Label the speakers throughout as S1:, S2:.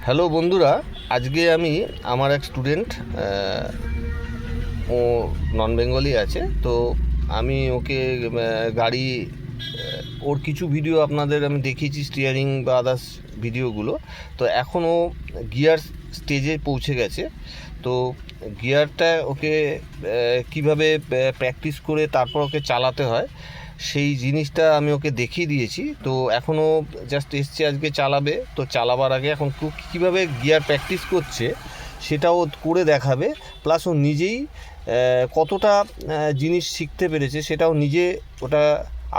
S1: Hello বন্ধুরা, আজকে আমি আমার এক স্টুডেন্ট, ও নন বেঙ্গলি আছে, তো আমি ওকে গাড়ি, ওর কিছু ভিডিও আপনাদের আমি দেখিয়েছি, স্টিয়ারিং বা আদার্স ভিডিওগুলো। তো এখন ও গিয়ার স্টেজে পৌঁছে গেছে। তো গিয়ারটা ওকে কিভাবে প্র্যাকটিস করে তারপর ওকে চালাতে হয় সেই জিনিসটা আমি ওকে দেখিয়ে দিয়েছি। তো এখনও জাস্ট এসছে, আজকে চালাবে। তো চালাবার আগে এখন কীভাবে গিয়ার প্র্যাকটিস করছে সেটাও করে দেখাবে, প্লাস ও নিজেই কতটা জিনিস শিখতে পেরেছে সেটাও নিজে ওটা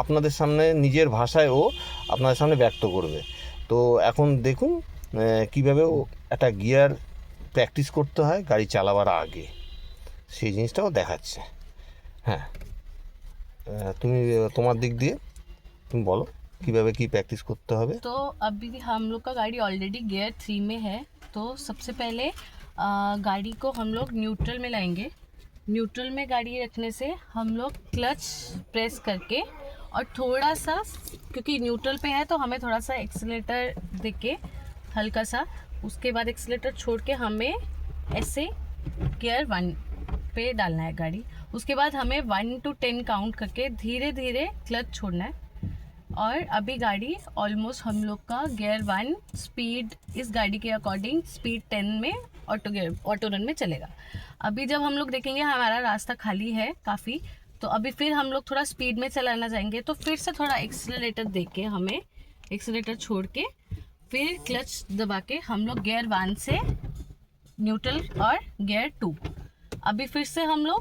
S1: আপনাদের সামনে নিজের ভাষায় ও আপনাদের সামনে ব্যক্ত করবে। তো এখন দেখুন কীভাবে ও একটা গিয়ার প্র্যাকটিস করতে হয় গাড়ি চালাবার আগে, সেই জিনিসটাও দেখাচ্ছে। হ্যাঁ, তুমি তোমার দিক দিয়ে তুমি বলো কিভাবে কি প্র্যাকটিस করতে হবে।
S2: तो अभी हम लोग का गाड़ी ऑलरेडी गियर 3 में है। तो सबसे पहले गाड़ी को हम लोग न्यूट्रल में लाएंगे। न्यूट्रल में गाड़ी रखने से हम लोग क्लच प्रेस करके और थोड़ा सा, क्योंकि न्यूट्रल पे है तो हमें थोड़ा सा एक्सीलेटर दे के हल्का सा, उसके बाद एक्सीलेटर छोड़ के हमें ऐसे गियर 1 पे डालना है गाड़ी। उसके बाद हमें 1 to 10 काउंट करके धीरे धीरे क्लच छोड़ना है। और अभी गाड़ी ऑलमोस्ट हम लोग का गियर 1 स्पीड, इस गाड़ी के अकॉर्डिंग स्पीड 10 में ऑटो रन में चलेगा। अभी जब हम लोग देखेंगे हमारा रास्ता खाली है काफ़ी, तो अभी फिर हम लोग थोड़ा स्पीड में चलाना चाहेंगे, तो फिर से थोड़ा एक्सीलरेटर दे के, हमें एक्सीलरेटर छोड़ के फिर क्लच दबा के हम लोग गियर 1 से न्यूट्रल और गियर 2, अभी फिर से हम लोग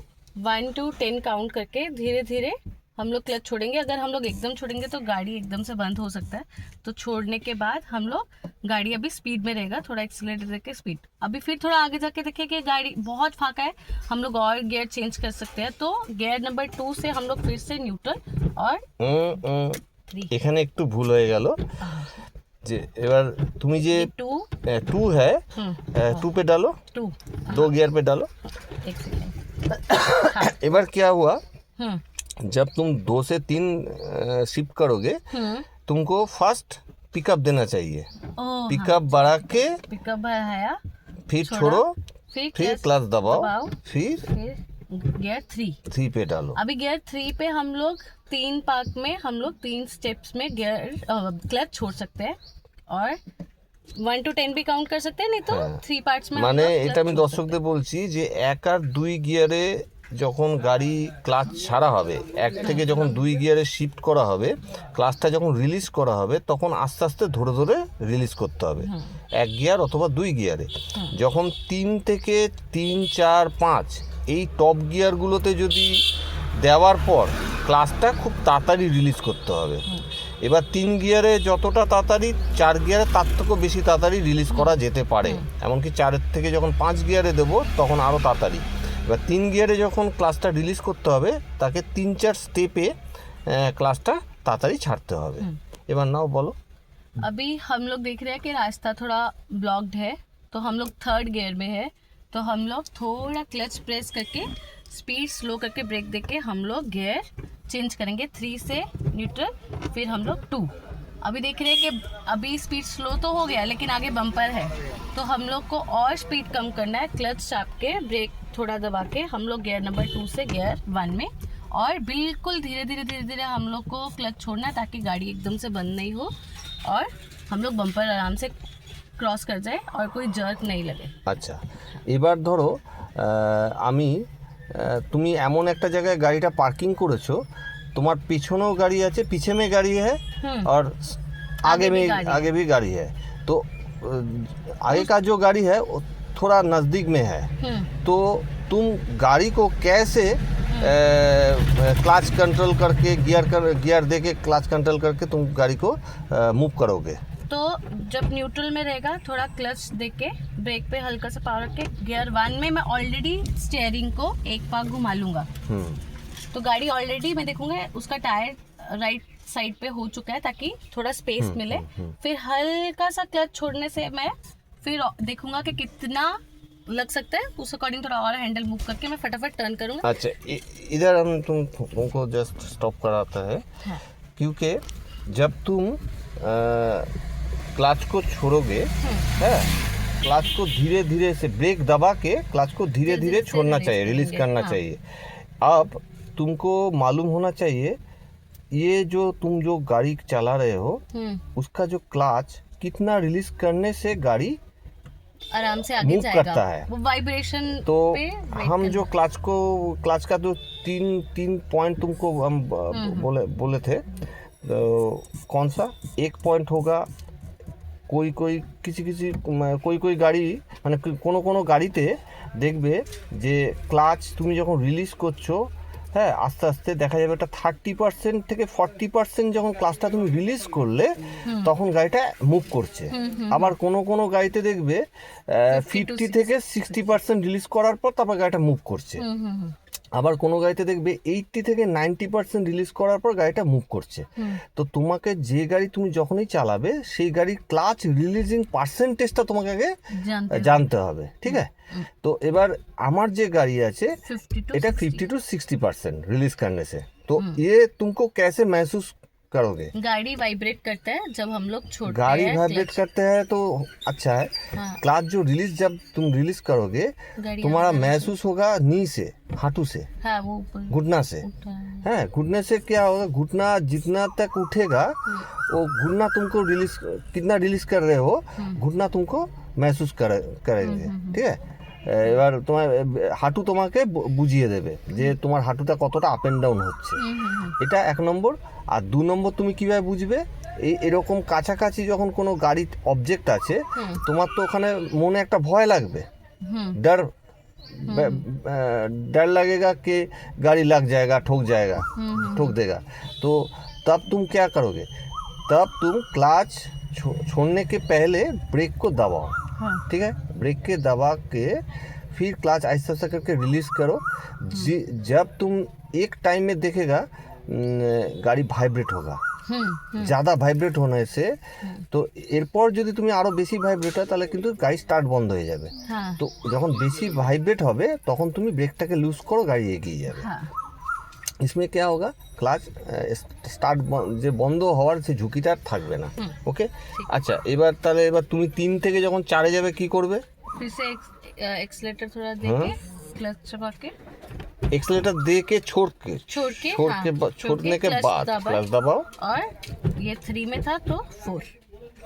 S2: 1 to 10 काउंट करके धीरे धीरे हम लोग क्लच छोड़ेंगे। अगर हम लोग एकदम छोड़ेंगे तो गाड़ी एकदम से बंद हो सकता है। तो छोड़ने के बाद हम लोग गाड़ी अभी स्पीड में रहेगा, थोड़ा एक्सीलरेटर देके स्पीड। अभी फिर थोड़ा आगे जाके देखें कि गाड़ी बहुत फाका है, हम लोग और गियर चेंज कर सकते हैं। तो गियर नंबर 2 से हम लोग फिर से न्यूट्रल और 3।
S1: এখানে একটু ভুল হয়ে গেল যে এবার তুমি যে 2 है 2 पे डालो,
S2: 2
S1: 2 गियर पे डालो।
S2: एक सेकेंड।
S1: एबार क्या हुआ,
S2: हम्म
S1: जब तुम 2 से 3 शिफ्ट करोगे तुमको फर्स्ट पिकअप देना चाहिए। पिकअप बढ़ा के
S2: पिकअप बढ़ाया,
S1: फिर छोड़ो, फिर क्लच दबाओ, फिर
S2: गियर 3
S1: पे डालो।
S2: अभी गियर 3 पे हम लोग 3 पार्क में, हम लोग 3 स्टेप्स में गियर क्लच छोड़ सकते हैं और 1 to 10 भी काउंट कर सकते हैं, नहीं तो 3 पार्ट्स में
S1: মানে এটা আমি দর্শকদের বলছি যে 1 আর 2 গিয়ারে যখন গাড়ি ক্লাচ ছাড়া হবে, 1 থেকে যখন 2 গিয়ারে শিফট করা হবে, ক্লাচটা যখন রিলিজ করা হবে তখন আস্তে আস্তে ধরে ধরে রিলিজ করতে হবে 1 গিয়ার অথবা 2 গিয়ারে। যখন 3 থেকে 3, 4, 5 এই টপ গিয়ারগুলোতে যদি দেওয়ার পর ক্লাচটা খুব তাড়াতাড়ি রিলিজ করতে হবে। এবার 3 গিয়ারে যতটা তাড়াতাড়ি, 4 গিয়ারে তার থেকেও বেশি তাড়াতাড়ি রিলিজ করা যেতে পারে। এমনকি 4-এর থেকে যখন 5 গিয়ারে দেবো তখন আরও তাড়াতাড়ি। এবার 3 গিয়ারে যখন ক্লাচটা রিলিজ করতে হবে তাকে 3-4 স্টেপে ক্লাচটা তাড়াতাড়ি ছাড়তে হবে। এবার নাও বলো।
S2: अभी हम लोग देख रहे हैं कि रास्ता थोड़ा ब्लॉक्ड है, तो हम लोग 3rd गियर में है। तो हम लोग थोड़ा क्लच प्रेस करके स्पीड स्लो करके ब्रेक देके हम लोग गियर चेंज करेंगे 3 से न्यूट्रल, फिर हम लोग 2। अभी देख रहे हैं कि अभी स्पीड स्लो तो हो गया लेकिन आगे बम्पर है, तो हम लोग को और स्पीड कम करना है। क्लच चाप के ब्रेक थोड़ा दबा के हम लोग गियर नंबर 2 से गियर 1 में, और बिल्कुल धीरे धीरे हम लोग को क्लच छोड़ना है ताकि गाड़ी एकदम से बंद नहीं हो और हम लोग बम्पर आराम से क्रॉस कर जाए और कोई जर्क नहीं लगे।
S1: আচ্ছা, এবার ধরো আমি তুমি এমন একটা জায়গায় গাড়িটা পার্কিং করেছো, তোমার পিছনেও গাড়ি আছে, पीछे में गाड़ी है और आगे भी गाड़ी है। तो आगे का जो गाड़ी है वो थोड़ा नज़दीक में है, तो तुम गाड़ी को कैसे क्लच कंट्रोल करके गियर दे के क्लच कंट्रोल करके तुम गाड़ी को मूव करोगे।
S2: तो जब न्यूट्रल में रहेगा थोड़ा क्लच दे के ब्रेक पे हल्का सा पावर रख के गियर 1 में मैं ऑलरेडी स्टीयरिंग को एक पाक घुमा लूँगा। तो गाड़ी ऑलरेडी मैं देखूंगा उसका टायर राइट साइड पे हो चुका है ताकि थोड़ा स्पेस मिले। फिर हल्का सा क्लच छोड़ने से मैं फिर देखूंगा कि कितना लग सकता है, उस अकॉर्डिंग थोड़ा और हैंडल मूव करके मैं फटाफट टर्न करूंगा।
S1: अच्छा, इधर हम तुमको जस्ट स्टॉप कराता है।
S2: हाँ।
S1: क्योंकि जब तुम क्लच को छोड़ोगे है क्लच को धीरे धीरे से ब्रेक दबा के क्लच को धीरे धीरे
S2: से
S1: छोड़ना
S2: release
S1: चाहिए, रिलीज
S2: करेंगे,
S1: करना
S2: हाँ।
S1: चाहिए। अब तुमको मालूम होना चाहिए ये जो तुम जो गाड़ी चला रहे हो उसका जो क्लच कितना रिलीज करने से गाड़ी
S2: आराम से आगे
S1: Move
S2: जाएगा,
S1: करता है।
S2: वो वाइब्रेशन
S1: तो
S2: पे wait
S1: हम जो
S2: करना।
S1: क्लच का जो तीन पॉइंट तुमको हम बोले थे, तो कौन सा एक पॉइंट होगा, कोई গাড়ি মানে কোনো গাড়িতে দেখবে যে ক্লাচ তুমি যখন রিলিজ করছো, হ্যাঁ, আস্তে আস্তে দেখা যাবে একটা 30% থেকে 40% যখন ক্লাচটা তুমি রিলিজ করলে তখন গাড়িটা মুভ করছে। আবার কোনো গাড়িতে দেখবে 50 থেকে 60% রিলিজ করার পর তারপর গাড়িটা মুভ করছে। আবার কোনো গাড়িতে দেখবে 80 থেকে 90% রিলিজ করার পর গাড়িটা মুভ করছে। তো তোমাকে যে গাড়ি তুমি যখনই চালাবে সেই গাড়ির ক্লাচ রিলিজিং পার্সেন্টেজটা তোমাকে আগে জানতে হবে, ঠিক আছে? তো এবার আমার যে গাড়ি আছে
S2: 50 to
S1: এটা
S2: 60
S1: 50 to 60% रिलीज करने से, तो ये तुमको कैसे महसूस करोगे?
S2: गाड़ी वाइब्रेट करता है जब हम लोग छोड़ते
S1: गाड़ी
S2: हैं
S1: वाइब्रेट
S2: clutch।
S1: करते हैं तो अच्छा है।
S2: हाँ,
S1: क्लच जो रिलीज जब तुम रिलीज करोगे
S2: गाड़ी
S1: तुम्हारा
S2: आगे
S1: महसूस होगा नी से, हाथू से,
S2: हाँ वो ऊपर
S1: घुटना से।
S2: उठा है।
S1: है घुटने से क्या होगा, घुटना जितना तक उठेगा वो घुटना तुमको रिलीज कितना रिलीज कर रहे हो घुटना तुमको महसूस करेंगे, ঠিক আছে? এবার তোমার হাঁটু তোমাকে বুঝিয়ে দেবে যে তোমার হাঁটুটা কতটা আপ অ্যান্ড ডাউন হচ্ছে, এটা এক নম্বর। আর দু নম্বর তুমি কীভাবে বুঝবে, এরকম কাছাকাছি যখন কোনো গাড়ি অবজেক্ট আছে তোমার তো ওখানে মনে একটা ভয় লাগবে, डर डर लगेगा कि गाड़ी लग जाएगा, ठोक देगा। तो तब तुम क्या करोगे, तब तुम क्लच छोड़ने के पहले ब्रेक को दबाओ, ठीक है? ब्रेक के दबा के फिर क्लच आहिस्ता आहिस्ता करके रिलीज करो। जब तुम एक टाइम में देखेगा गाड़ी ভাইব্রেট होगा, ज़्यादा ভাইব্রেট होने से তো এরপর যদি তুমি আরও বেশি ভাইব্রেট হয় তাহলে কিন্তু গাড়ি স্টার্ট বন্ধ হয়ে যাবে। তো যখন বেশি ভাইব্রেট হবে তখন তুমি ব্রেকটাকে লুজ করো, গাড়ি এগিয়ে যাবে। इसमें क्या होगा, ক্লাচ স্টার্ট যে বন্ধ হওয়ার সেই ঝুঁকিটা আর থাকবে না। ওকে, আচ্ছা এবার তুমি 3 থেকে যখন 4 যাবে কি করবে?
S2: फिर से एक्सीलेटर थोड़ा देके क्लच चबा के
S1: एक्सीलेटर दे के छोड़ के छोड़ने के बाद क्लच दबाओ।
S2: और ये 3 में था तो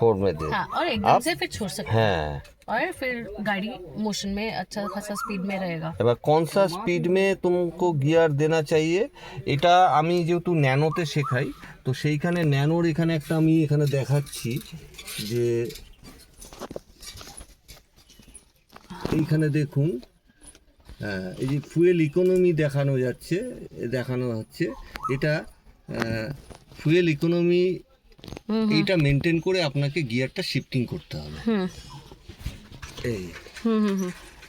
S2: 4
S1: में दे,
S2: हाँ, और एकदम से फिर छोड़ सकते हैं,
S1: হ্যাঁ।
S2: और फिर गाड़ी मोशन में अच्छा खासा स्पीड में रहेगा।
S1: এবার কোন সা স্পিড মে তুমকো গিয়ার দেনা চাইয়ে, এটা আমি যেহেতু ন্যানোতে শেখাই তো সেইখানে ন্যানোর এখানে একটা আমি এখানে দেখাচ্ছি যে এইখানে দেখুন, এই যে ফুয়েল ইকোনমি দেখানো হচ্ছে, এটা ফুয়েল ইকোনমি এইটা মেনটেন করে আপনাকে গিয়ারটা শিফটিং করতে হবে। এই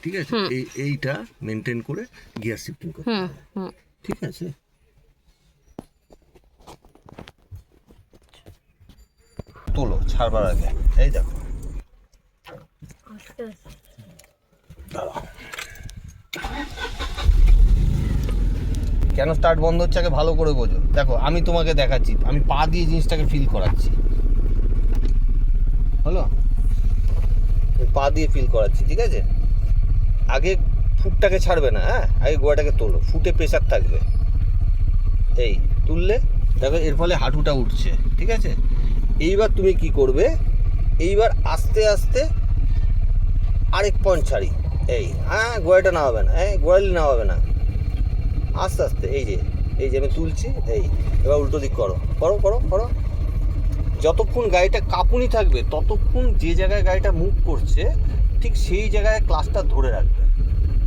S1: ঠিক আছে, এইটা মেনটেন করে গিয়ার শিফটিং করতে হবে, ঠিক আছে? তোলো ছাড়বার আগে, এই দেখো কেন স্টার্ট বন্ধ হচ্ছে আগে ভালো করে বোঝো। দেখো আমি তোমাকে দেখাচ্ছি, আমি পা দিয়ে জিনিসটাকে ফিল করাচ্ছি, হলো? পা দিয়ে ফিল করাচ্ছি, ঠিক আছে? আগে ফুটটাকে ছাড়বে না, হ্যাঁ, আগে গোয়াটাকে তোলো, ফুটে প্রেসার থাকবে, এই তুললে দেখো এর ফলে হাঁটুটা উঠছে, ঠিক আছে? এইবার তুমি কি করবে, এইবার আস্তে আস্তে আরেক পয়েন্ট ছাড়ি, এই হ্যাঁ গোয়াটা না হবে না, এই গোয়ালি না হবে না, আস্তে আস্তে এই যে আমি তুলছি, এই এবার উল্টো দিক করো, যতক্ষণ গাড়িটা কাঁপুনি থাকবে ততক্ষণ যে জায়গায় গাড়িটা মুভ করছে ঠিক সেই জায়গায় ক্লাচটা ধরে রাখবে।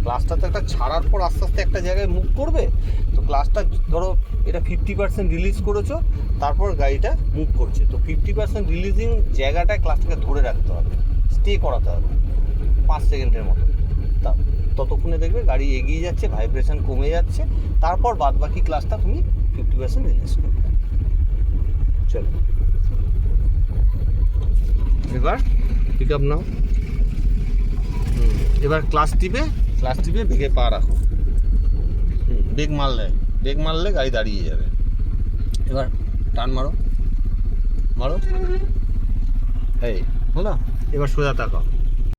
S1: ক্লাচটা তো একটা ছাড়ার পর আস্তে আস্তে একটা জায়গায় মুভ করবে, তো ক্লাচটা ধরো এটা 50% রিলিজ করেছো, তারপর গাড়িটা মুভ করছে, তো 50% রিলিজিং জায়গাটায় ক্লাচটাকে ধরে রাখতে হবে, স্টে করাতে হবে 5 সেকেন্ডের মতো। ততক্ষণে দেখবে গাড়ি এগিয়ে যাচ্ছে, ভাইব্রেশন কমে যাচ্ছে, তারপর বাদ বাকি ক্লাচটা তুমি 50% রিলিজ করবে। চলো এবার পিক আপ নাও, এবার ক্লাচ টিপে ব্রেকে পা রাখো, ব্রেক মারলে গাড়ি দাঁড়িয়ে যাবে। এবার টার্ন মারো, এই হলো, এবার সোজা তাকাও,